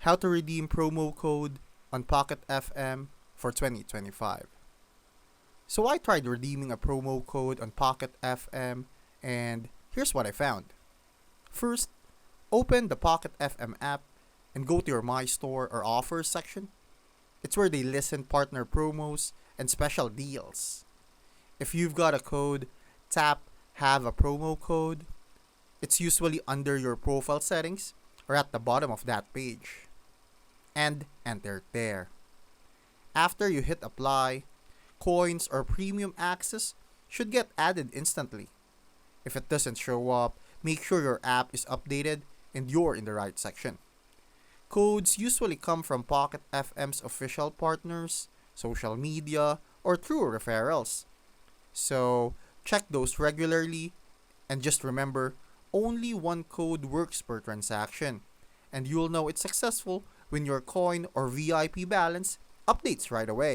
How to redeem promo code on Pocket FM for 2025. So I tried redeeming a promo code on Pocket FM and here's what I found. First, open the Pocket FM app and go to your My Store or Offers section. It's where they listen partner promos and special deals. If you've got a code, tap Have a promo code. It's usually under your profile settings or at the bottom of that page. And enter it there. After you hit apply, coins or premium access should get added instantly. If it doesn't show up, make sure your app is updated and you're in the right section. Codes usually come from Pocket FM's official partners, social media, or through referrals. So, check those regularly and just remember only one code works per transaction, and you'll know it's successful when your coin or VIP balance updates right away.